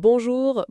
Bonjour.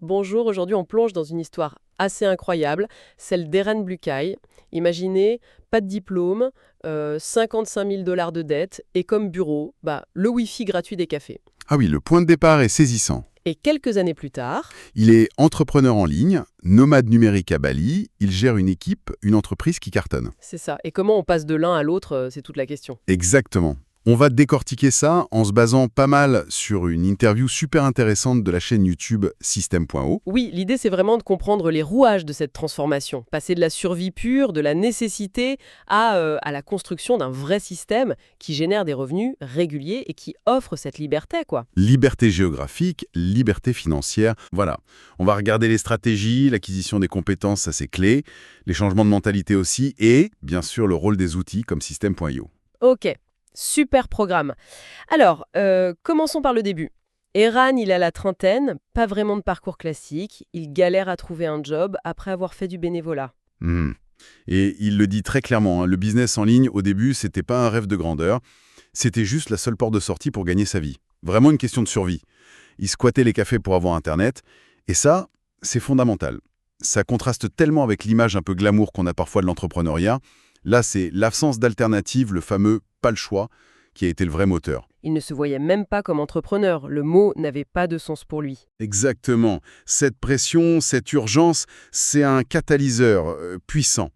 Aujourd'hui, on plonge dans une histoire assez incroyable, celle d'Eren Blukai. Imaginez, pas de diplôme, 55 000 $ de dette et comme bureau, le Wi-Fi gratuit des cafés. Ah oui, le point de départ est saisissant. Et quelques années plus tard, Il est entrepreneur en ligne, nomade numérique à Bali, il gère une équipe, une entreprise qui cartonne. c'est ça. Et comment on passe de l'un à l'autre, c'est toute la question. Exactement. On va décortiquer ça en se basant pas mal sur une interview super intéressante de la chaîne YouTube System.o. Oui, l'idée c'est vraiment de comprendre les rouages de cette transformation, passer de la survie pure, de la nécessité à la construction d'un vrai système qui génère des revenus réguliers et qui offre cette liberté, quoi. Liberté géographique, liberté financière. Voilà. On va regarder les stratégies, l'acquisition des compétences, ça c'est clé, les changements de mentalité aussi, et bien sûr le rôle des outils comme System.io. Ok, super programme. Alors, commençons par le début. Eran, il a la trentaine, pas vraiment de parcours classique, il galère à trouver un job après avoir fait du bénévolat. Hmm. Et il le dit très clairement, hein, le business en ligne, au début, c'était pas un rêve de grandeur, c'était juste la seule porte de sortie pour gagner sa vie. Vraiment une question de survie. Il squattait les cafés pour avoir Internet, et ça, c'est fondamental. Ça contraste tellement avec l'image un peu glamour qu'on a parfois de l'entrepreneuriat. Là, c'est l'absence d'alternative, le fameux « pas le choix », qui a été le vrai moteur. Il ne se voyait même pas comme entrepreneur, le mot n'avait pas de sens pour lui. Exactement. Cette pression, cette urgence, c'est un catalyseur puissant.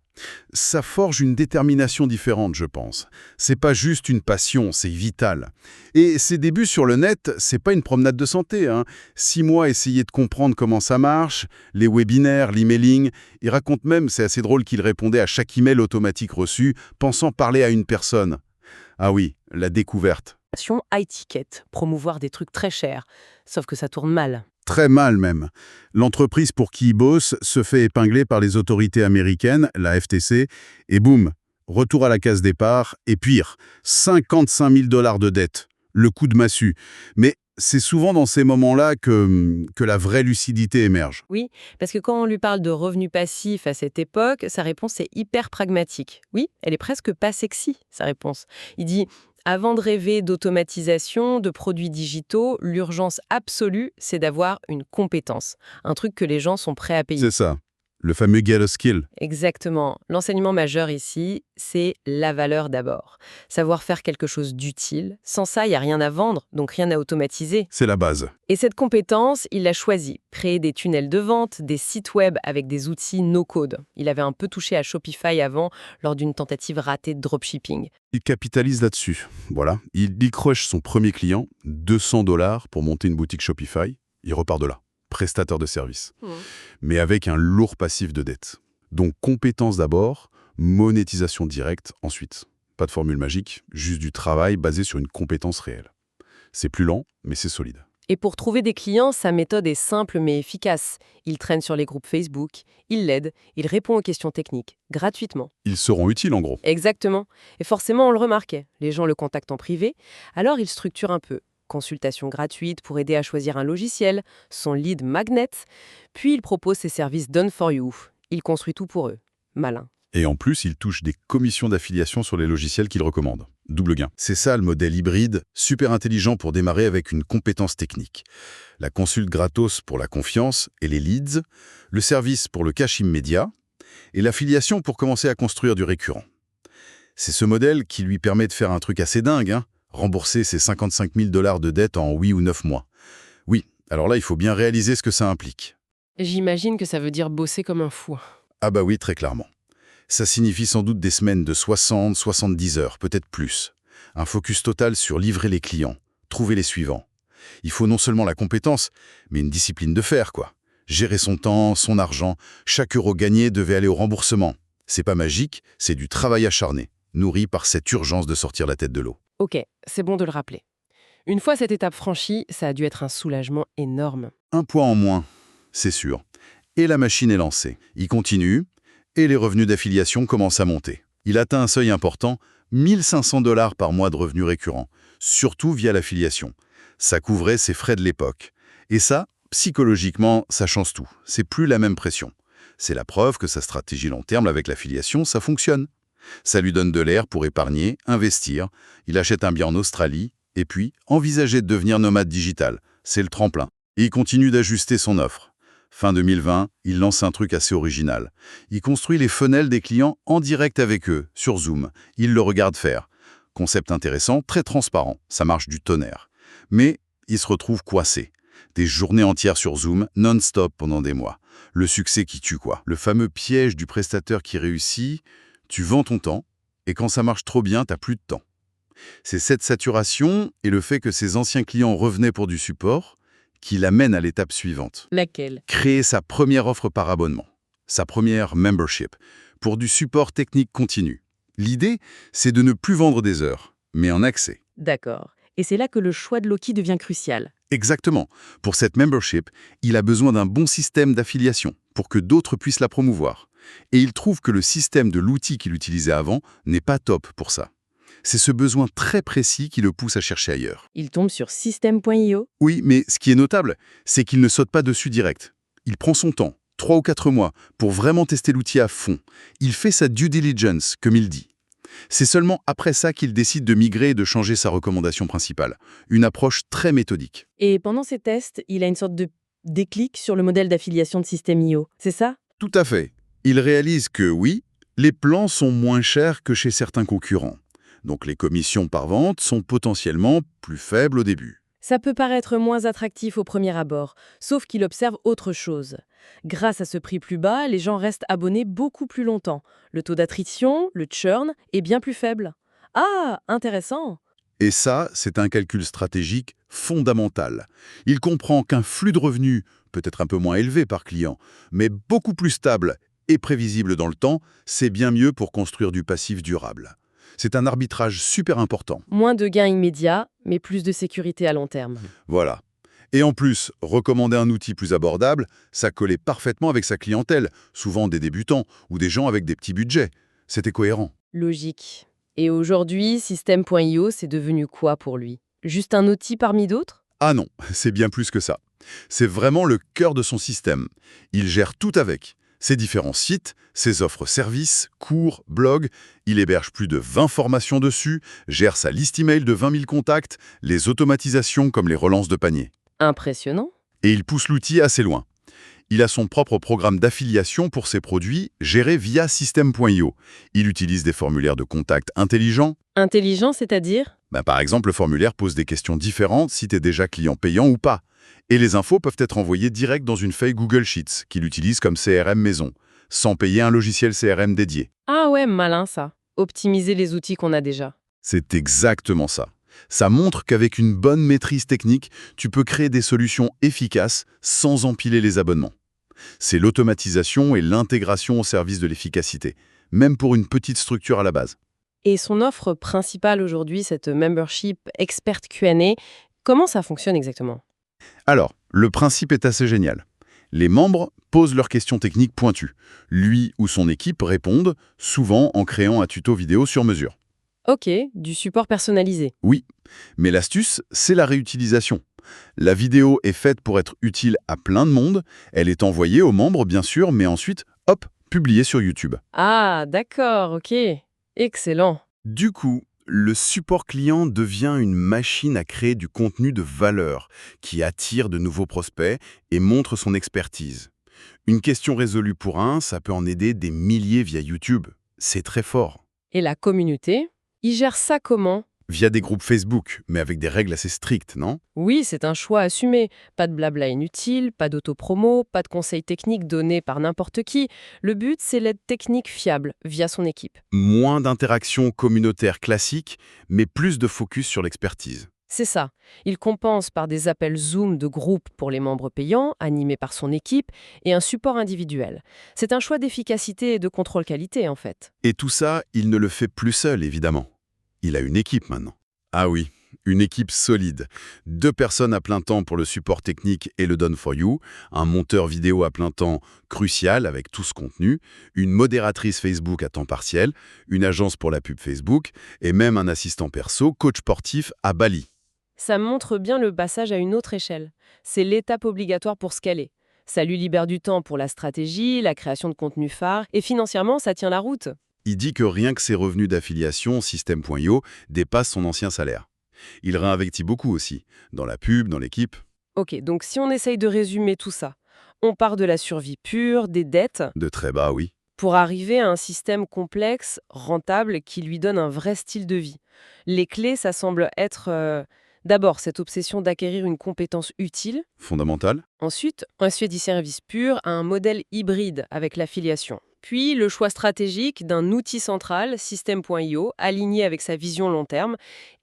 Ça forge une détermination différente, je pense. C'est pas juste une passion, c'est vital. Et ses débuts sur le net, c'est pas une promenade de santé, hein. 6 mois à essayer de comprendre comment ça marche, les webinaires, l'emailing. Il raconte même, c'est assez drôle qu'il répondait à chaque email automatique reçu, pensant parler à une personne. Ah oui, la découverte. High ticket, promouvoir des trucs très chers, sauf que ça tourne mal. Très mal même. L'entreprise pour qui il bosse se fait épingler par les autorités américaines, la FTC, et boum, retour à la case départ, et pire, 55 000 $ de dette. Le coup de massue. Mais c'est souvent dans ces moments-là que la vraie lucidité émerge. Oui, parce que quand on lui parle de revenus passifs à cette époque, sa réponse est hyper pragmatique. Oui, elle est presque pas sexy, sa réponse. Il dit: avant de rêver d'automatisation, de produits digitaux, l'urgence absolue, c'est d'avoir une compétence. Un truc que les gens sont prêts à payer. C'est ça, le fameux get a skill. Exactement. L'enseignement majeur ici, c'est la valeur d'abord. Savoir faire quelque chose d'utile. Sans ça, il n'y a rien à vendre, donc rien à automatiser. C'est la base. Et cette compétence, il l'a choisie. Créer des tunnels de vente, des sites web avec des outils no-code. Il avait un peu touché à Shopify avant, lors d'une tentative ratée de dropshipping. Il capitalise là-dessus. Voilà, il décroche son premier client, 200 $ pour monter une boutique Shopify. Il repart de là, prestataire de service. Mais avec un lourd passif de dette. Donc compétence d'abord, monétisation directe ensuite. Pas de formule magique, juste du travail basé sur une compétence réelle. C'est plus lent, mais c'est solide. Et pour trouver des clients, sa méthode est simple mais efficace. Il traîne sur les groupes Facebook, il l'aide, il répond aux questions techniques, gratuitement. Ils seront utiles en gros. Exactement. Et forcément, on le remarquait. Les gens le contactent en privé, alors il structure un peu. Consultation gratuite pour aider à choisir un logiciel, son lead magnet, puis il propose ses services Done for You. Il construit tout pour eux. Malin. Et en plus, il touche des commissions d'affiliation sur les logiciels qu'il recommande. Double gain. C'est ça le modèle hybride, super intelligent pour démarrer avec une compétence technique. La consulte gratos pour la confiance et les leads, le service pour le cash immédiat, et l'affiliation pour commencer à construire du récurrent. C'est ce modèle qui lui permet de faire un truc assez dingue, hein, rembourser ses 55 000 $ de dette en 8 ou 9 mois. Oui, alors là, il faut bien réaliser ce que ça implique. J'imagine que ça veut dire bosser comme un fou. Ah bah oui, très clairement. Ça signifie sans doute des semaines de 60, 70 heures, peut-être plus. Un focus total sur livrer les clients, trouver les suivants. Il faut non seulement la compétence, mais une discipline de fer, quoi. Gérer son temps, son argent, chaque euro gagné devait aller au remboursement. C'est pas magique, c'est du travail acharné, nourri par cette urgence de sortir la tête de l'eau. Ok, c'est bon de le rappeler. Une fois cette étape franchie, ça a dû être un soulagement énorme. Un poids en moins, c'est sûr. Et la machine est lancée. Il continue, et les revenus d'affiliation commencent à monter. Il atteint un seuil important, 1 500 $ par mois de revenus récurrents, surtout via l'affiliation. Ça couvrait ses frais de l'époque. Et ça, psychologiquement, ça change tout. C'est plus la même pression. C'est la preuve que sa stratégie long terme avec l'affiliation, ça fonctionne. Ça lui donne de l'air pour épargner, investir. Il achète un bien en Australie, et puis envisager de devenir nomade digital. C'est le tremplin. Et il continue d'ajuster son offre. Fin 2020, il lance un truc assez original. Il construit les funnels des clients en direct avec eux, sur Zoom. Il le regarde faire. Concept intéressant, très transparent, ça marche du tonnerre. Mais il se retrouve coincé. Des journées entières sur Zoom, non-stop pendant des mois. Le succès qui tue quoi. Le fameux piège du prestataire qui réussit, tu vends ton temps, et quand ça marche trop bien, t'as plus de temps. C'est cette saturation et le fait que ses anciens clients revenaient pour du support qui l'amène à l'étape suivante. Laquelle? Créer sa première offre par abonnement, sa première membership, pour du support technique continu. L'idée, c'est de ne plus vendre des heures, mais en accès. D'accord. Et c'est là que le choix de Loki devient crucial. Exactement. Pour cette membership, il a besoin d'un bon système d'affiliation pour que d'autres puissent la promouvoir. Et il trouve que le système de l'outil qu'il utilisait avant n'est pas top pour ça. C'est ce besoin très précis qui le pousse à chercher ailleurs. Il tombe sur System.io. Oui, mais ce qui est notable, c'est qu'il ne saute pas dessus direct. Il prend son temps, 3 ou 4 mois, pour vraiment tester l'outil à fond. Il fait sa due diligence, comme il dit. C'est seulement après ça qu'il décide de migrer et de changer sa recommandation principale. Une approche très méthodique. Et pendant ces tests, il a une sorte de déclic sur le modèle d'affiliation de System.io. C'est ça? Tout à fait. Il réalise que oui, les plans sont moins chers que chez certains concurrents. Donc les commissions par vente sont potentiellement plus faibles au début. Ça peut paraître moins attractif au premier abord, sauf qu'il observe autre chose. Grâce à ce prix plus bas, les gens restent abonnés beaucoup plus longtemps. Le taux d'attrition, le churn, est bien plus faible. Ah, intéressant! Et ça, c'est un calcul stratégique fondamental. Il comprend qu'un flux de revenus, peut-être un peu moins élevé par client, mais beaucoup plus stable et prévisible dans le temps, c'est bien mieux pour construire du passif durable. C'est un arbitrage super important. Moins de gains immédiats, mais plus de sécurité à long terme. Voilà. Et en plus, recommander un outil plus abordable, ça collait parfaitement avec sa clientèle, souvent des débutants ou des gens avec des petits budgets. C'était cohérent. Logique. Et aujourd'hui, System.io, c'est devenu quoi pour lui? Juste un outil parmi d'autres? Ah non, c'est bien plus que ça. C'est vraiment le cœur de son système. Il gère tout avec. Ses différents sites, ses offres services, cours, blogs, il héberge plus de 20 formations dessus, gère sa liste email de 20 000 contacts, les automatisations comme les relances de panier. Impressionnant. Et il pousse l'outil assez loin. Il a son propre programme d'affiliation pour ses produits, géré via System.io. Il utilise des formulaires de contact intelligents. Intelligent, c'est-à-dire? Par exemple, le formulaire pose des questions différentes si tu es déjà client payant ou pas. Et les infos peuvent être envoyées direct dans une feuille Google Sheets, qu'il utilise comme CRM maison, sans payer un logiciel CRM dédié. Ah ouais, malin ça. Optimiser les outils qu'on a déjà. C'est exactement ça. Ça montre qu'avec une bonne maîtrise technique, tu peux créer des solutions efficaces sans empiler les abonnements. C'est l'automatisation et l'intégration au service de l'efficacité, même pour une petite structure à la base. Et son offre principale aujourd'hui, cette membership Expert Q&A, comment ça fonctionne exactement? Alors, le principe est assez génial. Les membres posent leurs questions techniques pointues. Lui ou son équipe répondent, souvent en créant un tuto vidéo sur mesure. Ok, du support personnalisé. Oui, mais l'astuce, c'est la réutilisation. La vidéo est faite pour être utile à plein de monde, elle est envoyée aux membres bien sûr, mais ensuite, hop, publiée sur YouTube. Ah, d'accord, ok. Excellent. Du coup, le support client devient une machine à créer du contenu de valeur qui attire de nouveaux prospects et montre son expertise. Une question résolue pour un, ça peut en aider des milliers via YouTube. C'est très fort. Et la communauté? Il gère ça comment? Via des groupes Facebook, mais avec des règles assez strictes, non? Oui, c'est un choix assumé. Pas de blabla inutile, pas d'autopromo, pas de conseils techniques donnés par n'importe qui. Le but, c'est l'aide technique fiable via son équipe. Moins d'interactions communautaires classiques, mais plus de focus sur l'expertise. C'est ça. Il compense par des appels Zoom de groupe pour les membres payants, animés par son équipe, et un support individuel. C'est un choix d'efficacité et de contrôle qualité, en fait. Et tout ça, il ne le fait plus seul, évidemment. Il a une équipe maintenant. Ah oui, une équipe solide. 2 personnes à plein temps pour le support technique et le Done for You, un monteur vidéo à plein temps crucial avec tout ce contenu, une modératrice Facebook à temps partiel, une agence pour la pub Facebook, et même un assistant perso, coach sportif à Bali. Ça montre bien le passage à une autre échelle. C'est l'étape obligatoire pour scaler. Ça lui libère du temps pour la stratégie, la création de contenu phare, et financièrement, ça tient la route. Il dit que rien que ses revenus d'affiliation, System.io, dépassent son ancien salaire. Il réinvestit beaucoup aussi, dans la pub, dans l'équipe. Ok, donc si on essaye de résumer tout ça, on part de la survie pure, des dettes, De très bas, oui. pour arriver à un système complexe, rentable, qui lui donne un vrai style de vie. Les clés, ça semble être d'abord cette obsession d'acquérir une compétence utile, Fondamental. ensuite un suivi du service pur à un modèle hybride avec l'affiliation. Puis le choix stratégique d'un outil central, System.io, aligné avec sa vision long terme,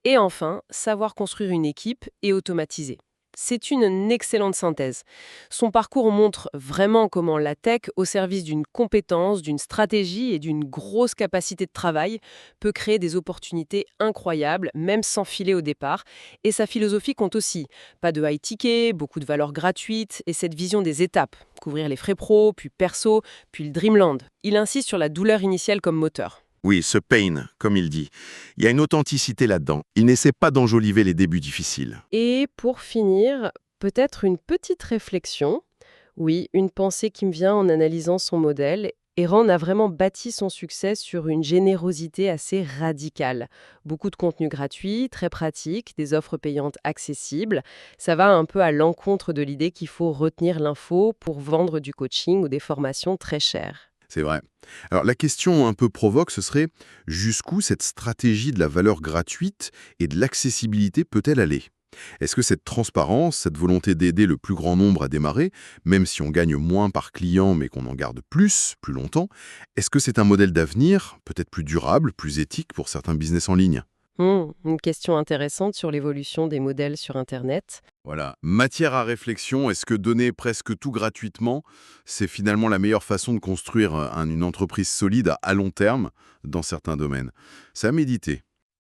et enfin savoir construire une équipe et automatiser. C'est une excellente synthèse. Son parcours montre vraiment comment la tech, au service d'une compétence, d'une stratégie et d'une grosse capacité de travail, peut créer des opportunités incroyables, même sans filer au départ. Et sa philosophie compte aussi. Pas de high ticket, beaucoup de valeurs gratuites et cette vision des étapes. Couvrir les frais pro, puis perso, puis le Dreamland. Il insiste sur la douleur initiale comme moteur. Oui, ce pain, comme il dit. Il y a une authenticité là-dedans. Il n'essaie pas d'enjoliver les débuts difficiles. Et pour finir, peut-être une petite réflexion. Oui, une pensée qui me vient en analysant son modèle. Eran a vraiment bâti son succès sur une générosité assez radicale. Beaucoup de contenu gratuit, très pratique, des offres payantes accessibles. Ça va un peu à l'encontre de l'idée qu'il faut retenir l'info pour vendre du coaching ou des formations très chères. C'est vrai. Alors la question un peu provoque, ce serait jusqu'où cette stratégie de la valeur gratuite et de l'accessibilité peut-elle aller? Est-ce que cette transparence, cette volonté d'aider le plus grand nombre à démarrer, même si on gagne moins par client mais qu'on en garde plus, plus longtemps, est-ce que c'est un modèle d'avenir, peut-être plus durable, plus éthique pour certains business en ligne? Une question intéressante sur l'évolution des modèles sur Internet. Voilà. Matière à réflexion, est-ce que donner presque tout gratuitement, c'est finalement la meilleure façon de construire une entreprise solide à long terme dans certains domaines? C'est à méditer.